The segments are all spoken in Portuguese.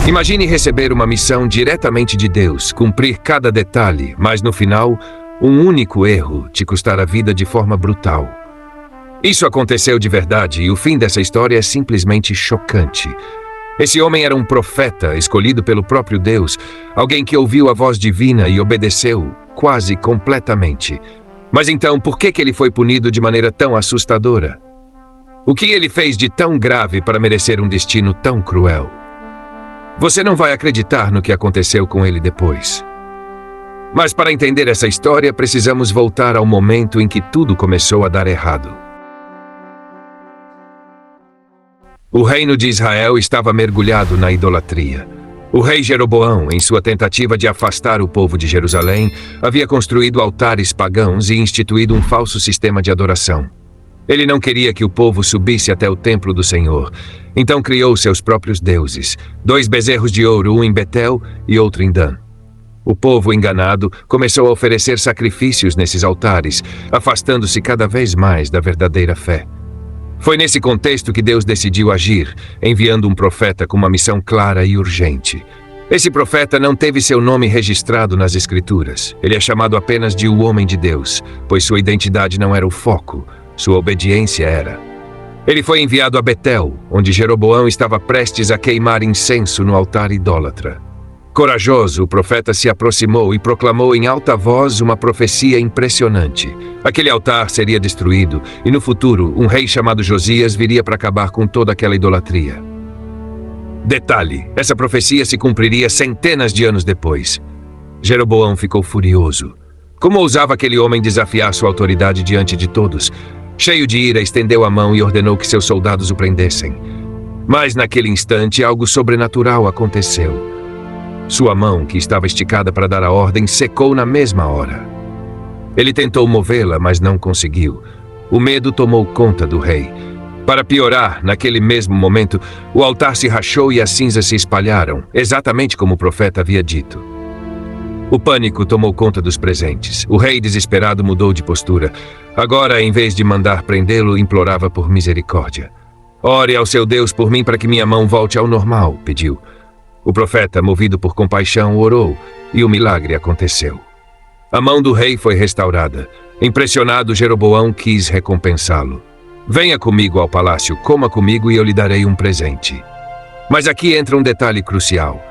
Imagine receber uma missão diretamente de Deus, cumprir cada detalhe, mas no final, um único erro te custar a vida de forma brutal. Isso aconteceu de verdade e o fim dessa história é simplesmente chocante. Esse homem era um profeta escolhido pelo próprio Deus, alguém que ouviu a voz divina e obedeceu quase completamente. Mas então, por que ele foi punido de maneira tão assustadora? O que ele fez de tão grave para merecer um destino tão cruel? Você não vai acreditar no que aconteceu com ele depois. Mas para entender essa história, precisamos voltar ao momento em que tudo começou a dar errado. O reino de Israel estava mergulhado na idolatria. O rei Jeroboão, em sua tentativa de afastar o povo de Jerusalém, havia construído altares pagãos e instituído um falso sistema de adoração. Ele não queria que o povo subisse até o templo do Senhor, então criou seus próprios deuses, 2 bezerros de ouro, um em Betel e outro em Dan. O povo enganado começou a oferecer sacrifícios nesses altares, afastando-se cada vez mais da verdadeira fé. Foi nesse contexto que Deus decidiu agir, enviando um profeta com uma missão clara e urgente. Esse profeta não teve seu nome registrado nas Escrituras. Ele é chamado apenas de o Homem de Deus, pois sua identidade não era o foco, sua obediência era. Ele foi enviado a Betel, onde Jeroboão estava prestes a queimar incenso no altar idólatra. Corajoso, o profeta se aproximou e proclamou em alta voz uma profecia impressionante. Aquele altar seria destruído e no futuro um rei chamado Josias viria para acabar com toda aquela idolatria. Detalhe, essa profecia se cumpriria centenas de anos depois. Jeroboão ficou furioso. Como ousava aquele homem desafiar sua autoridade diante de todos? Cheio de ira, estendeu a mão e ordenou que seus soldados o prendessem. Mas naquele instante algo sobrenatural aconteceu. Sua mão, que estava esticada para dar a ordem, secou na mesma hora. Ele tentou movê-la, mas não conseguiu. O medo tomou conta do rei. Para piorar, naquele mesmo momento, o altar se rachou e as cinzas se espalharam, exatamente como o profeta havia dito. O pânico tomou conta dos presentes. O rei, desesperado, mudou de postura. Agora, em vez de mandar prendê-lo, implorava por misericórdia. Ore ao seu Deus por mim para que minha mão volte ao normal, pediu. O profeta, movido por compaixão, orou, e o milagre aconteceu. A mão do rei foi restaurada. Impressionado, Jeroboão quis recompensá-lo. Venha comigo ao palácio, coma comigo e eu lhe darei um presente. Mas aqui entra um detalhe crucial.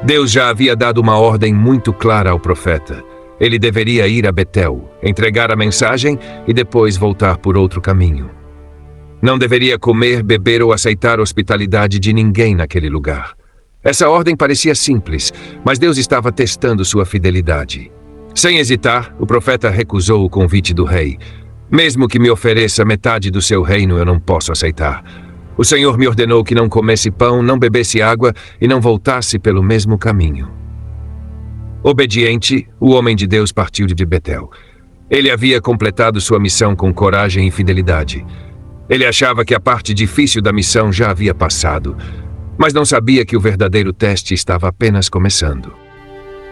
Deus já havia dado uma ordem muito clara ao profeta. Ele deveria ir a Betel, entregar a mensagem e depois voltar por outro caminho. Não deveria comer, beber ou aceitar a hospitalidade de ninguém naquele lugar. Essa ordem parecia simples, mas Deus estava testando sua fidelidade. Sem hesitar, o profeta recusou o convite do rei. Mesmo que me ofereça metade do seu reino, eu não posso aceitar. O Senhor me ordenou que não comesse pão, não bebesse água e não voltasse pelo mesmo caminho. Obediente, o homem de Deus partiu de Betel. Ele havia completado sua missão com coragem e fidelidade. Ele achava que a parte difícil da missão já havia passado, mas não sabia que o verdadeiro teste estava apenas começando.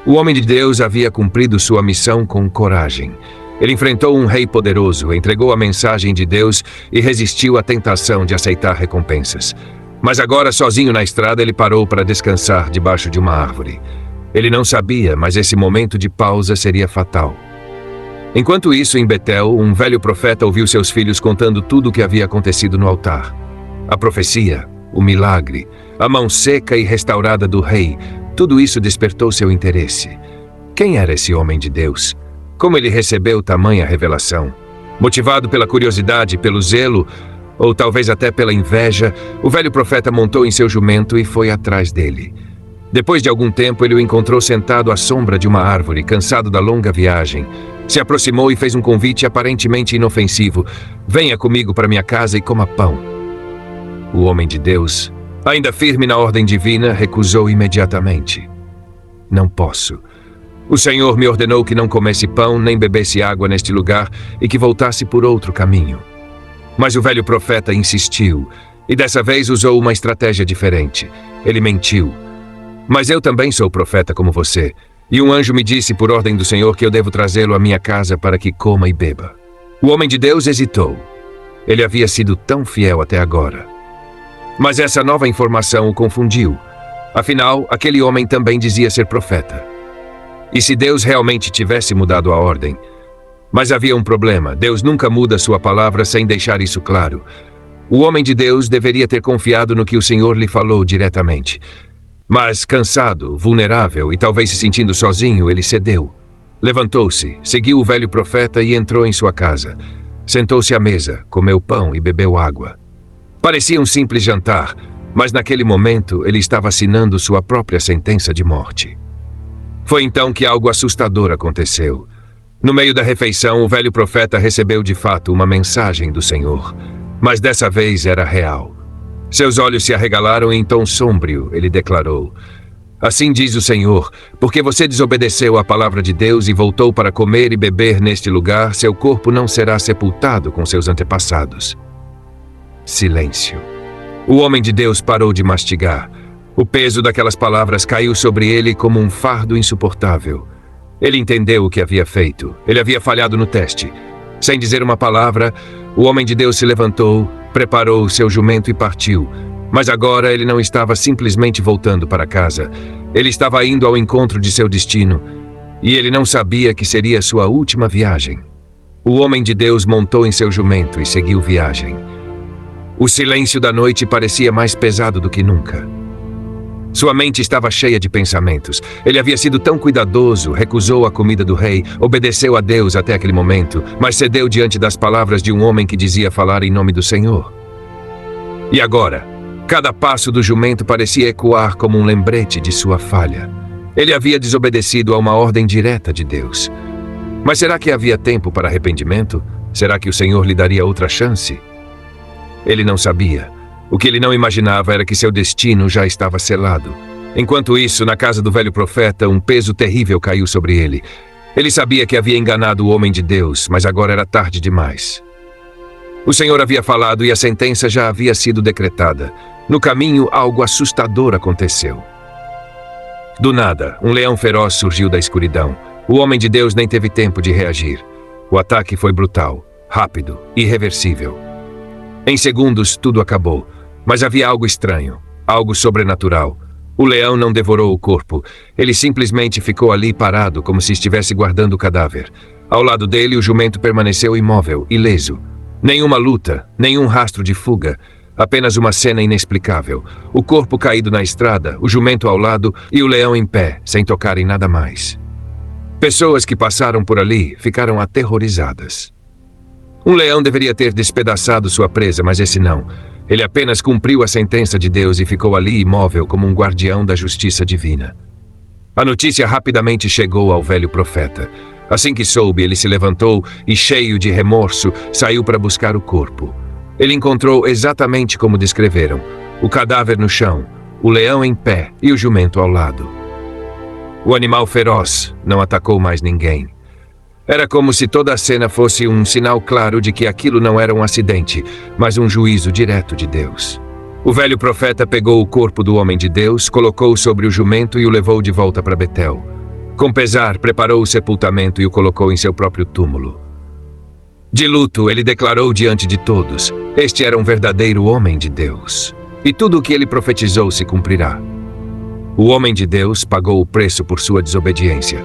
O homem de Deus havia cumprido sua missão com coragem. Ele enfrentou um rei poderoso, entregou a mensagem de Deus e resistiu à tentação de aceitar recompensas. Mas agora, sozinho na estrada, ele parou para descansar debaixo de uma árvore. Ele não sabia, mas esse momento de pausa seria fatal. Enquanto isso, em Betel, um velho profeta ouviu seus filhos contando tudo o que havia acontecido no altar. A profecia, o milagre, a mão seca e restaurada do rei, tudo isso despertou seu interesse. Quem era esse homem de Deus? Como ele recebeu tamanha revelação? Motivado pela curiosidade, pelo zelo, ou talvez até pela inveja, o velho profeta montou em seu jumento e foi atrás dele. Depois de algum tempo, ele o encontrou sentado à sombra de uma árvore, cansado da longa viagem. Se aproximou e fez um convite aparentemente inofensivo. Venha comigo para minha casa e coma pão. O homem de Deus, ainda firme na ordem divina, recusou imediatamente. Não posso. O Senhor me ordenou que não comesse pão nem bebesse água neste lugar e que voltasse por outro caminho. Mas o velho profeta insistiu e dessa vez usou uma estratégia diferente. Ele mentiu. Mas eu também sou profeta como você, e um anjo me disse por ordem do Senhor que eu devo trazê-lo à minha casa para que coma e beba. O homem de Deus hesitou. Ele havia sido tão fiel até agora. Mas essa nova informação o confundiu. Afinal, aquele homem também dizia ser profeta. E se Deus realmente tivesse mudado a ordem? Mas havia um problema: Deus nunca muda sua palavra sem deixar isso claro. O homem de Deus deveria ter confiado no que o Senhor lhe falou diretamente. Mas, cansado, vulnerável e talvez se sentindo sozinho, ele cedeu. Levantou-se, seguiu o velho profeta e entrou em sua casa. Sentou-se à mesa, comeu pão e bebeu água. Parecia um simples jantar, mas naquele momento ele estava assinando sua própria sentença de morte. Foi então que algo assustador aconteceu. No meio da refeição, o velho profeta recebeu de fato uma mensagem do Senhor, mas dessa vez era real. Seus olhos se arregalaram e em tom sombrio ele declarou: "Assim diz o Senhor, porque você desobedeceu à palavra de Deus e voltou para comer e beber neste lugar, seu corpo não será sepultado com seus antepassados." Silêncio. O homem de Deus parou de mastigar. O peso daquelas palavras caiu sobre ele como um fardo insuportável. Ele entendeu o que havia feito. Ele havia falhado no teste. Sem dizer uma palavra, o homem de Deus se levantou, preparou seu jumento e partiu. Mas agora ele não estava simplesmente voltando para casa. Ele estava indo ao encontro de seu destino. E ele não sabia que seria sua última viagem. O homem de Deus montou em seu jumento e seguiu viagem. O silêncio da noite parecia mais pesado do que nunca. Sua mente estava cheia de pensamentos. Ele havia sido tão cuidadoso, recusou a comida do rei, obedeceu a Deus até aquele momento, mas cedeu diante das palavras de um homem que dizia falar em nome do Senhor. E agora, cada passo do jumento parecia ecoar como um lembrete de sua falha. Ele havia desobedecido a uma ordem direta de Deus. Mas será que havia tempo para arrependimento? Será que o Senhor lhe daria outra chance? Ele não sabia. O que ele não imaginava era que seu destino já estava selado. Enquanto isso, na casa do velho profeta, um peso terrível caiu sobre ele. Ele sabia que havia enganado o homem de Deus, mas agora era tarde demais. O Senhor havia falado e a sentença já havia sido decretada. No caminho, algo assustador aconteceu. Do nada, um leão feroz surgiu da escuridão. O homem de Deus nem teve tempo de reagir. O ataque foi brutal, rápido, irreversível. Em segundos, tudo acabou. Mas havia algo estranho, algo sobrenatural. O leão não devorou o corpo. Ele simplesmente ficou ali parado, como se estivesse guardando o cadáver. Ao lado dele, o jumento permaneceu imóvel, ileso. Nenhuma luta, nenhum rastro de fuga. Apenas uma cena inexplicável. O corpo caído na estrada, o jumento ao lado e o leão em pé, sem tocar em nada mais. Pessoas que passaram por ali ficaram aterrorizadas. Um leão deveria ter despedaçado sua presa, mas esse não. Ele apenas cumpriu a sentença de Deus e ficou ali imóvel como um guardião da justiça divina. A notícia rapidamente chegou ao velho profeta. Assim que soube, ele se levantou e, cheio de remorso, saiu para buscar o corpo. Ele encontrou exatamente como descreveram: o cadáver no chão, o leão em pé e o jumento ao lado. O animal feroz não atacou mais ninguém. Era como se toda a cena fosse um sinal claro de que aquilo não era um acidente, mas um juízo direto de Deus. O velho profeta pegou o corpo do homem de Deus, colocou-o sobre o jumento e o levou de volta para Betel. Com pesar, preparou o sepultamento e o colocou em seu próprio túmulo. De luto, ele declarou diante de todos: este era um verdadeiro homem de Deus. E tudo o que ele profetizou se cumprirá. O homem de Deus pagou o preço por sua desobediência.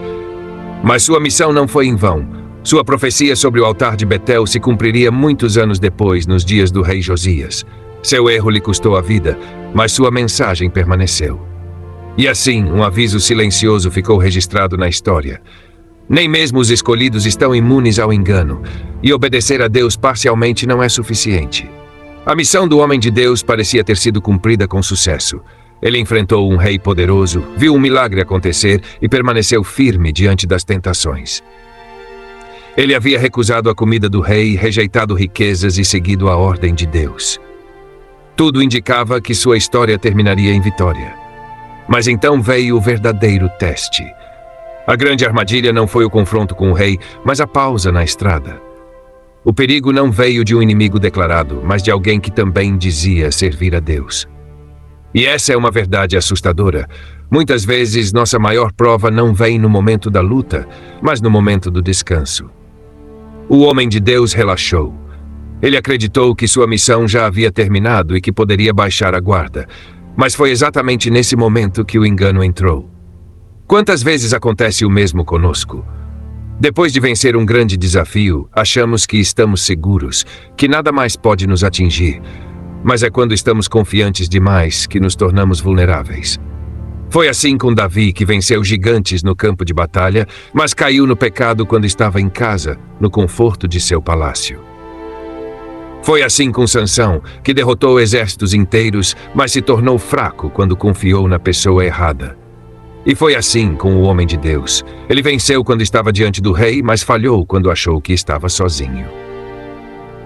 Mas sua missão não foi em vão. Sua profecia sobre o altar de Betel se cumpriria muitos anos depois, nos dias do rei Josias. Seu erro lhe custou a vida, mas sua mensagem permaneceu. E assim, um aviso silencioso ficou registrado na história. Nem mesmo os escolhidos estão imunes ao engano, e obedecer a Deus parcialmente não é suficiente. A missão do homem de Deus parecia ter sido cumprida com sucesso. Ele enfrentou um rei poderoso, viu um milagre acontecer e permaneceu firme diante das tentações. Ele havia recusado a comida do rei, rejeitado riquezas e seguido a ordem de Deus. Tudo indicava que sua história terminaria em vitória. Mas então veio o verdadeiro teste. A grande armadilha não foi o confronto com o rei, mas a pausa na estrada. O perigo não veio de um inimigo declarado, mas de alguém que também dizia servir a Deus. E essa é uma verdade assustadora. Muitas vezes, nossa maior prova não vem no momento da luta, mas no momento do descanso. O homem de Deus relaxou. Ele acreditou que sua missão já havia terminado e que poderia baixar a guarda. Mas foi exatamente nesse momento que o engano entrou. Quantas vezes acontece o mesmo conosco? Depois de vencer um grande desafio, achamos que estamos seguros, que nada mais pode nos atingir. Mas é quando estamos confiantes demais que nos tornamos vulneráveis. Foi assim com Davi, que venceu gigantes no campo de batalha, mas caiu no pecado quando estava em casa, no conforto de seu palácio. Foi assim com Sansão, que derrotou exércitos inteiros, mas se tornou fraco quando confiou na pessoa errada. E foi assim com o homem de Deus. Ele venceu quando estava diante do rei, mas falhou quando achou que estava sozinho.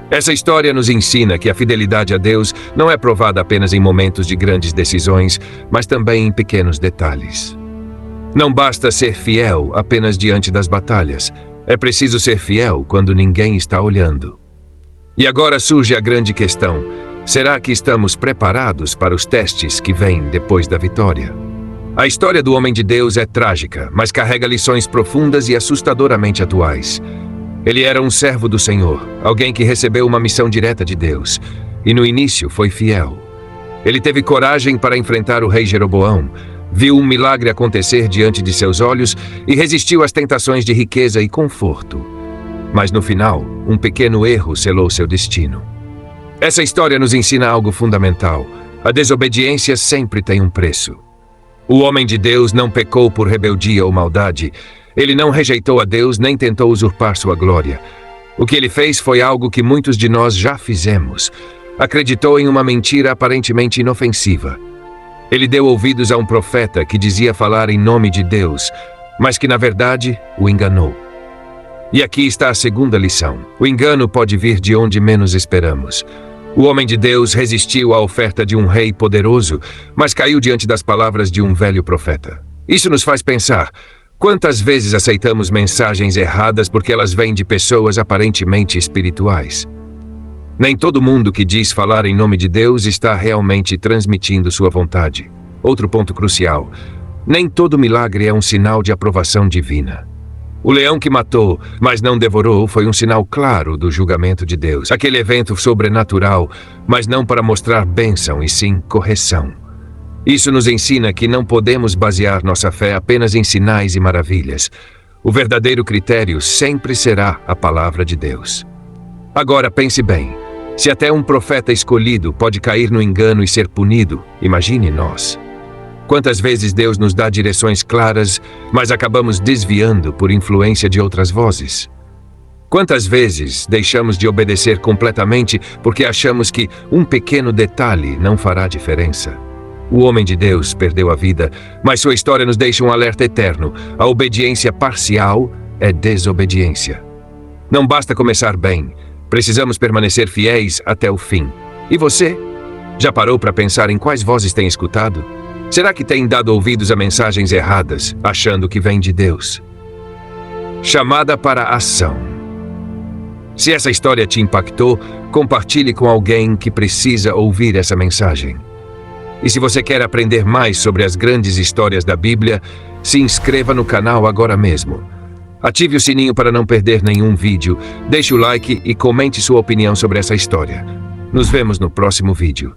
Essa história nos ensina que a fidelidade a Deus não é provada apenas em momentos de grandes decisões, mas também em pequenos detalhes. Não basta ser fiel apenas diante das batalhas. É preciso ser fiel quando ninguém está olhando. E agora surge a grande questão: será que estamos preparados para os testes que vêm depois da vitória? A história do homem de Deus é trágica, mas carrega lições profundas e assustadoramente atuais. Ele era um servo do Senhor, alguém que recebeu uma missão direta de Deus, e no início foi fiel. Ele teve coragem para enfrentar o rei Jeroboão, viu um milagre acontecer diante de seus olhos e resistiu às tentações de riqueza e conforto. Mas no final, um pequeno erro selou seu destino. Essa história nos ensina algo fundamental: a desobediência sempre tem um preço. O homem de Deus não pecou por rebeldia ou maldade. Ele não rejeitou a Deus nem tentou usurpar sua glória. O que ele fez foi algo que muitos de nós já fizemos. Acreditou em uma mentira aparentemente inofensiva. Ele deu ouvidos a um profeta que dizia falar em nome de Deus, mas que na verdade o enganou. E aqui está a segunda lição: o engano pode vir de onde menos esperamos. O homem de Deus resistiu à oferta de um rei poderoso, mas caiu diante das palavras de um velho profeta. Isso nos faz pensar: quantas vezes aceitamos mensagens erradas porque elas vêm de pessoas aparentemente espirituais? Nem todo mundo que diz falar em nome de Deus está realmente transmitindo sua vontade. Outro ponto crucial: nem todo milagre é um sinal de aprovação divina. O leão que matou, mas não devorou, foi um sinal claro do julgamento de Deus. Aquele evento sobrenatural, mas não para mostrar bênção, e sim correção. Isso nos ensina que não podemos basear nossa fé apenas em sinais e maravilhas. O verdadeiro critério sempre será a palavra de Deus. Agora pense bem: se até um profeta escolhido pode cair no engano e ser punido, imagine nós. Quantas vezes Deus nos dá direções claras, mas acabamos desviando por influência de outras vozes? Quantas vezes deixamos de obedecer completamente porque achamos que um pequeno detalhe não fará diferença? O homem de Deus perdeu a vida, mas sua história nos deixa um alerta eterno: a obediência parcial é desobediência. Não basta começar bem, precisamos permanecer fiéis até o fim. E você? Já parou para pensar em quais vozes tem escutado? Será que tem dado ouvidos a mensagens erradas, achando que vem de Deus? Chamada para a ação. Se essa história te impactou, compartilhe com alguém que precisa ouvir essa mensagem. E se você quer aprender mais sobre as grandes histórias da Bíblia, se inscreva no canal agora mesmo. Ative o sininho para não perder nenhum vídeo, deixe o like e comente sua opinião sobre essa história. Nos vemos no próximo vídeo.